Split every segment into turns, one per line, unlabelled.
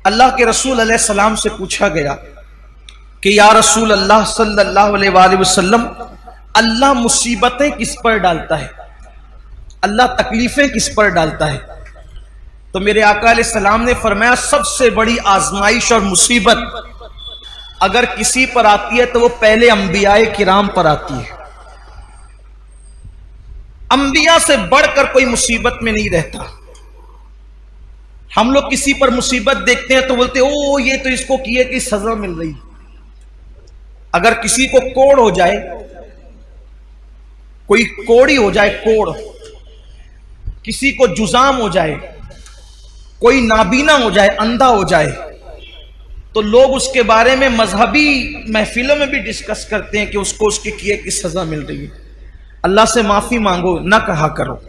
अल्लाह के रसूल अलैहि सलाम से पूछा गया कि या रसूल अल्लाह सल्लल्लाहु अलैहि वसल्लम, अल्लाह मुसीबतें किस पर डालता है, अल्लाह तकलीफें किस पर डालता है? तो मेरे आका अलैहि सलाम ने फरमाया, सबसे बड़ी आजमाइश और मुसीबत अगर किसी पर आती है तो वो पहले अंबियाए किराम पर आती है। अंबिया से बढ़कर कोई मुसीबत में नहीं रहता। हम लोग किसी पर मुसीबत देखते हैं तो बोलते ओ ये तो इसको किए कि सजा मिल रही। अगर किसी को कोड़ हो जाए, कोई कोड़ी हो जाए, कोड़, किसी को जुजाम हो जाए, कोई नाबीना हो जाए, अंधा हो जाए, तो लोग उसके बारे में मजहबी महफिलों में भी डिस्कस करते हैं कि उसको उसके किए की सजा मिल रही है। अल्लाह से माफी मांगो, ना कहा करो।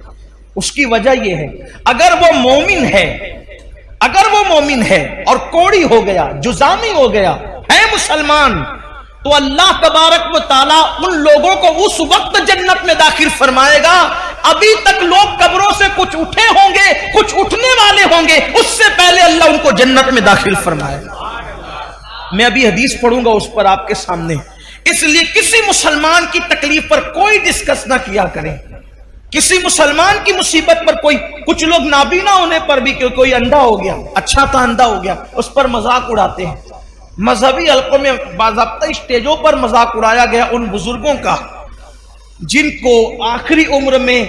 उसकी वजह यह है, अगर वो मोमिन है, अगर वो मोमिन है और कोड़ी हो गया, जुजामी हो गया, है मुसलमान, तो अल्लाह तबारक व ताला उन लोगों को उस वक्त जन्नत में दाखिल फरमाएगा। अभी तक लोग कब्रों से कुछ उठे होंगे, कुछ उठने वाले होंगे, उससे पहले अल्लाह उनको जन्नत में दाखिल फरमाएगा। मैं अभी हदीस पढ़ूंगा उस पर आपके सामने। इसलिए किसी मुसलमान की तकलीफ पर कोई डिस्कस ना किया करें। किसी मुसलमान की मुसीबत पर कोई, कुछ लोग नाबीना होने पर भी कोई अंधा हो गया, अच्छा था अंधा हो गया, उस पर मजाक उड़ाते हैं। मजहबी हल्कों में बाज़ाब्ता स्टेजों पर मजाक उड़ाया गया उन बुजुर्गों का जिनको आखिरी उम्र में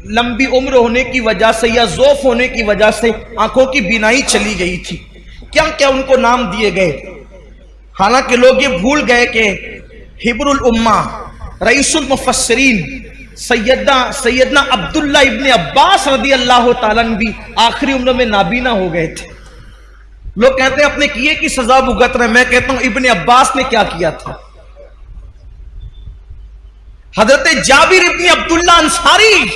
लंबी उम्र होने की वजह से या ज़ौफ होने की वजह से आंखों की बीनाई चली गई थी। क्या क्या उनको नाम दिए गए। हालांकि लोग ये भूल गए कि हिब्रुल उम्मा, रईसुल मुफस्सिरीन सैयदना अब्दुल्ला इब्ने अब्बास रदी अल्लाह ताला अन्हु भी आखिरी उम्र में नाबीना हो गए थे। लोग कहते हैं अपने किए की सजा भुगत रहे। मैं कहता हूं इब्ने अब्बास ने क्या किया था। हजरत जाबिर इब्ने अब्दुल्ला अंसारी,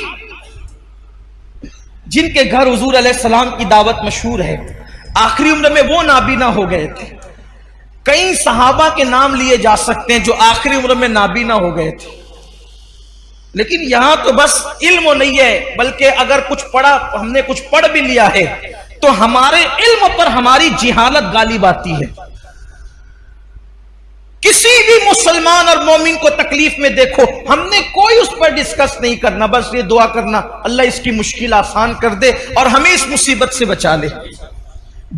जिनके घर हुजूर अलैहि सलाम की दावत मशहूर है, आखिरी उम्र में वो नाबीना हो गए थे। कई सहाबा के नाम लिए जा सकते हैं जो आखिरी उम्र में नाबीना हो गए थे। लेकिन यहां तो बस इल्म नहीं है, बल्कि अगर कुछ पढ़ा, हमने कुछ पढ़ भी लिया है तो हमारे इल्म पर हमारी जिहालत गालिब आती है। किसी भी मुसलमान और मोमिन को तकलीफ में देखो, हमने कोई उस पर डिस्कस नहीं करना, बस ये दुआ करना अल्लाह इसकी मुश्किल आसान कर दे और हमें इस मुसीबत से बचा ले।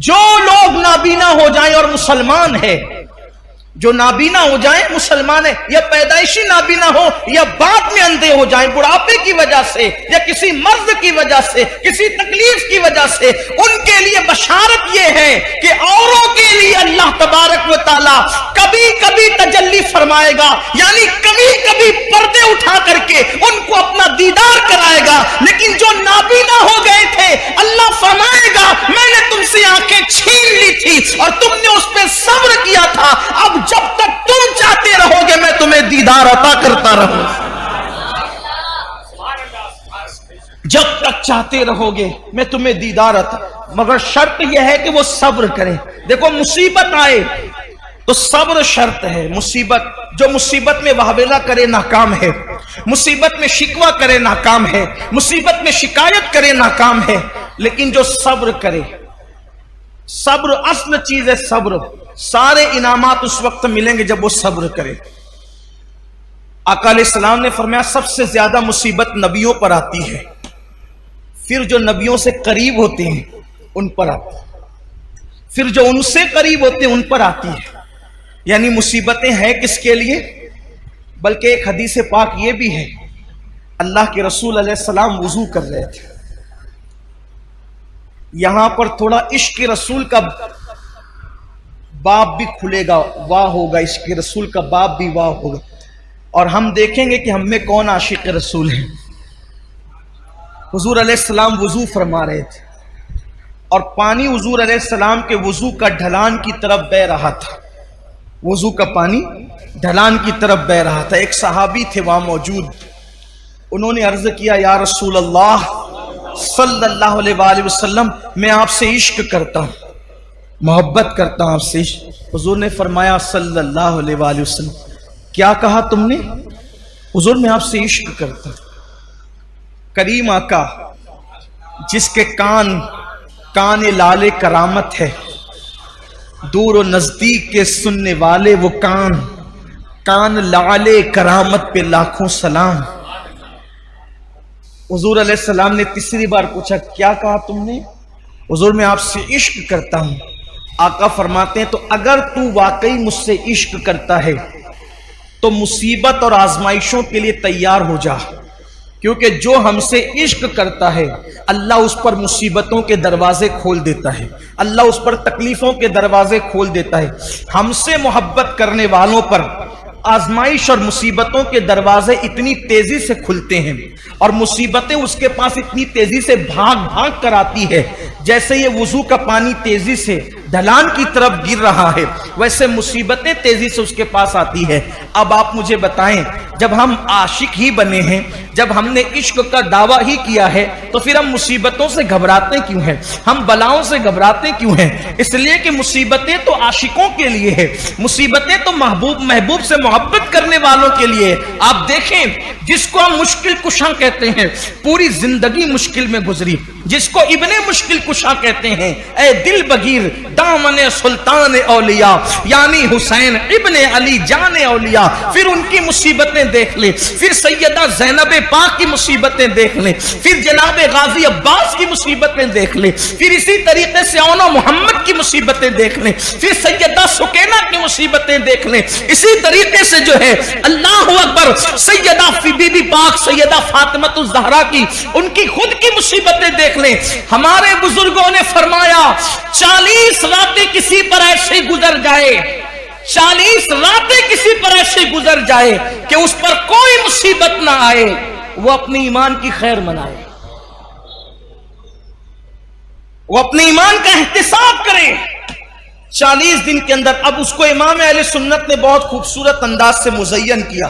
जो लोग नाबीना हो जाएं और मुसलमान है, जो नाबीना हो जाए मुसलमान है, या पैदाइशी नाबीना हो या बाद में अंधे हो जाए बुढ़ापे की वजह से या किसी मर्ज की वजह से, किसी तकलीफ की वजह से, उनके लिए बशारत यह है कि औरों के लिए अल्लाह तबारक व ताला कभी कभी तजल्ली फरमाएगा, यानी कभी कभी पर्दे उठा करके उनको अपना दीदार कराएगा। लेकिन जो नाबीना हो गए थे, अल्लाह फरमाएगा मैंने तुमसे आंखें छीन ली थी और तुमने उस पर सब्र किया था, अब जब तक तुम चाहते रहोगे मैं तुम्हें दीदार अता करता रहूंगा। जब तक चाहते रहोगे मैं तुम्हें दीदार अता, मगर शर्त यह है कि वो सब्र करें। देखो मुसीबत आए तो सब्र शर्त है। मुसीबत, जो मुसीबत में वाहवेला करे नाकाम है, मुसीबत में शिकवा करे नाकाम है, मुसीबत में शिकायत करे नाकाम है। लेकिन जो सब्र करे, सब्र असल चीज है। सब्र, सारे इनामात उस वक्त मिलेंगे जब वो सब्र करे। आका अलैहिस्सलाम ने फरमाया सबसे ज्यादा मुसीबत नबियों पर आती है, फिर जो नबियों से करीब होते हैं उन पर आती है, फिर जो उनसे करीब होते हैं उन पर आती है। यानी मुसीबतें हैं किसके लिए? बल्कि एक हदीस पाक ये भी है, अल्लाह के रसूल अलैहिस्सलाम वुजू कर रहे थे। यहां पर थोड़ा इश्क रसूल का बाब भी खुलेगा, वाह होगा, इश्क रसूल का बाब भी वाह होगा, और हम देखेंगे कि हम में कौन आशिक रसूल है। हुजूर अलैहिस्सलाम वुजू फरमा रहे थे और पानी हुजूर अलैहिस्सलाम के वुजू का ढलान की तरफ बह रहा था। वुजू का पानी ढलान की तरफ बह रहा था। एक सहाबी थे वहां मौजूद, उन्होंने अर्ज किया या रसूल अल्लाह सल्लल्लाहु अलैहि वसल्लम, मैं आपसे इश्क करता हूं, मोहब्बत करता हूं आपसे। हुजूर ने फरमाया सल्लल्लाहु अलैहि वसल्लम, क्या कहा तुमने? हुजूर मैं आपसे इश्क करता हूं। करीम आका जिसके कान लाले करामत है, दूर और नजदीक के सुनने वाले वो कान, कान लाले करामत पे लाखों सलाम। हुजूर अलैहिस्सलाम ने तीसरी बार पूछा, क्या कहा तुमने? हुजूर मैं आपसे इश्क करता हूं। आका फरमाते हैं, तो अगर तू वाकई मुझसे इश्क करता है तो मुसीबत और आजमाइशों के लिए तैयार हो जा, क्योंकि जो हमसे इश्क करता है अल्लाह उस पर मुसीबतों के दरवाजे खोल देता है, अल्लाह उस पर तकलीफों के दरवाजे खोल देता है। हमसे मोहब्बत करने वालों पर आजमाइश और मुसीबतों के दरवाजे इतनी तेजी से खुलते हैं और मुसीबतें उसके पास इतनी तेजी से भाग भाग कर आती है, जैसे ये वुजू का पानी तेजी से ढलान की तरफ गिर रहा है, वैसे मुसीबतें तेजी से उसके पास आती है। अब आप मुझे बताएं, जब हम आशिक ही बने हैं, जब हमने इश्क का दावा ही किया है, तो फिर हम मुसीबतों से घबराते क्यों हैं? हम बलाओं से घबराते क्यों हैं? इसलिए कि मुसीबतें तो आशिकों के लिए है, मुसीबतें तो महबूब से मोहब्बत करने वालों के लिए। आप देखें, जिसको हम मुश्किल कुशा कहते हैं, पूरी जिंदगी मुश्किल में गुजरी, जिसको इब्ने मुश्किल कुशा कहते हैं, ए दिल बगीर दामने सुल्तान औलिया यानी हुसैन इब्ने अली जाने औलिया। फिर उनकी मुसीबतें देख ले, फिर सैयदा ज़ैनब पाक की मुसीबतें देख ले, फिर जनाब गाजी अब्बास की मुसीबतें देख ले, फिर इसी तरीके से औनो मोहम्मद की मुसीबतें देख ले, फिर सैयदा सुकैना की मुसीबतें देख ले, इसी तरीके से जो है अल्लाह अकबर सैयदा बीबी पाक सैयदा फातिमातुज़ ज़हरा की, उनकी खुद की मुसीबतें देख ले। हमारे बुजुर्गों ने फरमाया, 40 रातें किसी पर ऐसे गुजर जाए, 40 रातें किसी पर ऐसे गुजर जाए कि उस पर कोई मुसीबत ना आए, वो अपने ईमान की खैर मनाए, वो अपने ईमान का एहतिसाब करे 40 दिन के अंदर। अब उसको इमाम अहले सुन्नत ने बहुत खूबसूरत अंदाज से मुज़य्यन किया।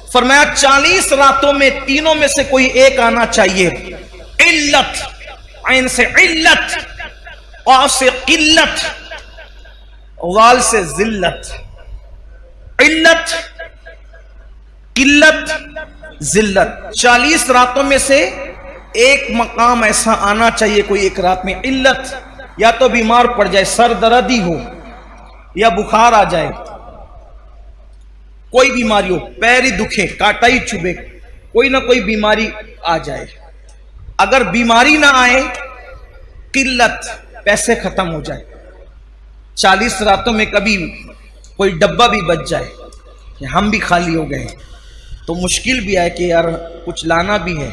फरमाया 40 रातों में तीनों में से कोई एक आना चाहिए, इल्लत, ऐन से इल्लत, औ से किल्लत, वाल से जिल्लत। इल्लत, किल्लत, जिल्लत, 40 रातों में से एक मकाम ऐसा आना चाहिए कोई एक रात में। इल्लत, या तो बीमार पड़ जाए, सर दर्दी हो या बुखार आ जाए, कोई बीमारी हो, पैर ही दुखे, कांटा ही चुभे, कोई ना कोई बीमारी आ जाए। अगर बीमारी ना आए, किल्लत, पैसे खत्म हो जाए, 40 रातों में कभी कोई डब्बा भी बच जाए कि हम भी खाली हो गए, तो मुश्किल भी आए कि यार कुछ लाना भी है,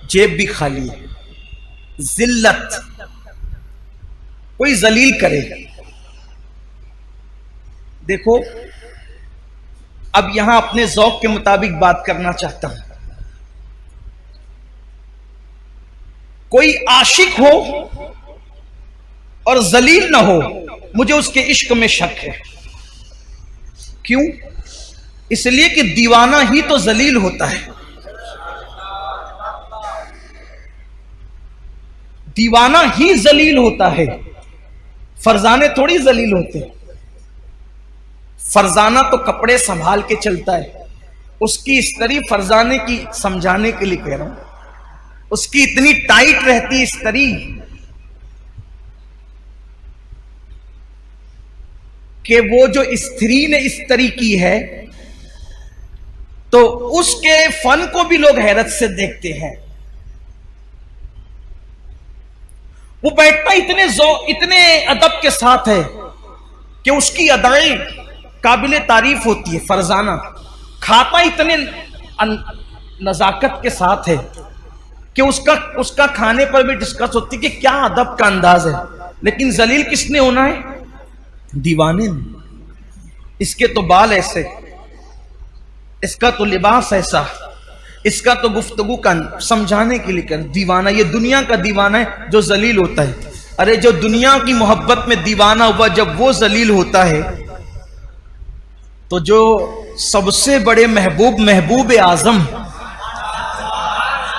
जेब भी खाली है। जिल्लत, कोई जलील करे। देखो, अब यहां अपने ज़ौक़ के मुताबिक बात करना चाहता हूं। कोई आशिक हो और जलील ना हो, मुझे उसके इश्क में शक है। क्यों? इसलिए कि दीवाना ही तो जलील होता है, दीवाना ही जलील होता है, फरजाने थोड़ी जलील होते। फरजाना तो कपड़े संभाल के चलता है, उसकी इस्तरी फरजाने की समझाने के लिए कह रहा हूं, उसकी इतनी टाइट रहती इस्तरी कि वो जो स्त्री ने इस्तरी की है तो उसके फन को भी लोग हैरत से देखते हैं। वो बैठता इतने अदब के साथ है कि उसकी अदाएं काबिले तारीफ होती है। फरजाना खाता इतने नजाकत के साथ है कि उसका खाने पर भी डिस्कस होती है कि क्या अदब का अंदाज है। लेकिन जलील किसने होना है? दीवाने ने। इसके तो बाल ऐसे, इसका तो लिबास ऐसा, इसका तो गुफ्तगू का समझाने के लिए कर। दीवाना, ये दुनिया का दीवाना है जो जलील होता है। अरे जो दुनिया की मोहब्बत में दीवाना हुआ, जब वो जलील होता है तो जो सबसे बड़े महबूब आजम,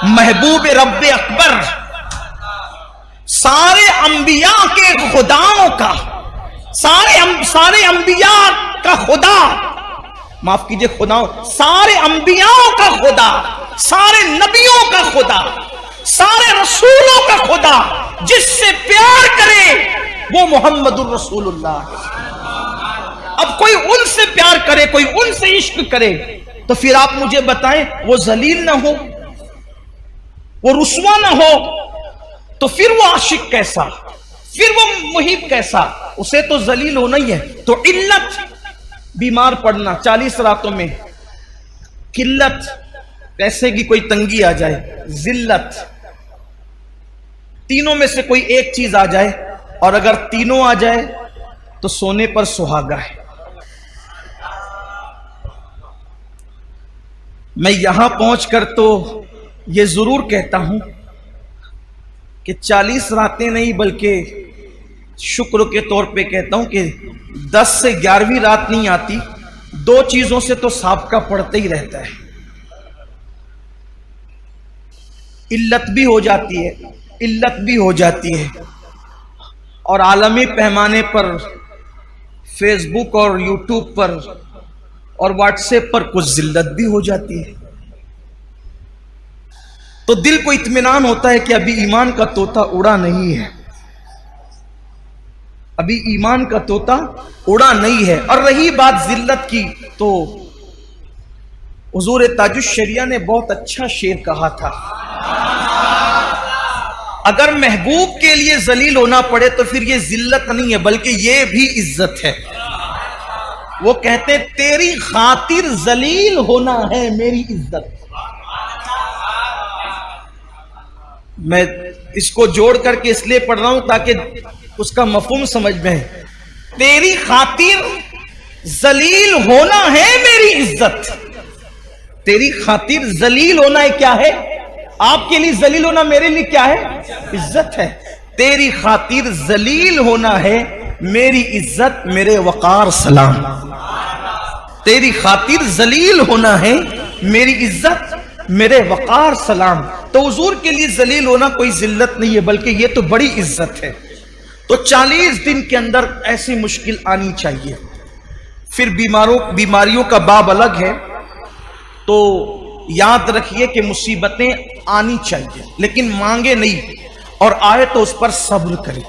महबूब रब्बे अकबर, सारे अंबिया के खुदाओं का, सारे अंबिया का खुदा, माफ कीजिए खुदाओं, सारे अंबियाओं का खुदा, सारे नबियों का खुदा, सारे रसूलों का खुदा, जिससे प्यार करे वो मोहम्मदुर रसूलुल्लाह। अब कोई उनसे प्यार करे, कोई उनसे इश्क करे, तो फिर आप मुझे बताएं वो जलील ना हो, वो रुस्वा ना हो, तो फिर वो आशिक कैसा, फिर वो मुहिब कैसा? उसे तो जलील होना ही है। तो इल्लत, बीमार पड़ना 40 रातों में, किल्लत, पैसे की कोई तंगी आ जाए, जिल्लत, तीनों में से कोई एक चीज आ जाए, और अगर तीनों आ जाए तो सोने पर सुहागा है। मैं यहां पहुंचकर तो यह जरूर कहता हूं कि 40 रातें नहीं, बल्कि शुक्र के तौर पे कहता हूं कि 10 से 11वीं रात नहीं आती, 2 चीजों से तो साबका पड़ते ही रहता है। इल्लत भी हो जाती है, इल्लत भी हो जाती है, और आलमी पैमाने पर फेसबुक और यूट्यूब पर और व्हाट्सएप पर कुछ जिल्लत भी हो जाती है। तो दिल को इत्मीनान होता है कि अभी ईमान का तोता उड़ा नहीं है, अभी ईमान का तोता उड़ा नहीं है। और रही बात जिल्लत की, तो हुजूर ताजुश शरिया ने बहुत अच्छा शेर कहा था, अगर महबूब के लिए जलील होना पड़े तो फिर ये जिल्लत नहीं है, बल्कि ये भी इज्जत है। वो कहते तेरी खातिर जलील होना है मेरी इज्जत। मैं इसको जोड़ करके इसलिए पढ़ रहा हूं ताकि उसका मफहूम समझ में है। तेरी खातिर जलील होना है मेरी इज्जत। तेरी खातिर जलील होना है, क्या है? आपके लिए जलील होना मेरे लिए क्या है? इज्जत है। तेरी खातिर जलील होना है मेरी इज्जत, मेरे वकार सलाम। तेरी खातिर जलील होना है मेरी इज्जत, मेरे वकार सलाम। तो हुजूर के लिए जलील होना कोई जिल्लत नहीं है, बल्कि ये तो बड़ी इज्जत है। तो 40 दिन के अंदर ऐसी मुश्किल आनी चाहिए। फिर बीमारियों का बाब अलग है। तो याद रखिए कि मुसीबतें आनी चाहिए, लेकिन मांगे नहीं, और आए तो उस पर सब्र करें।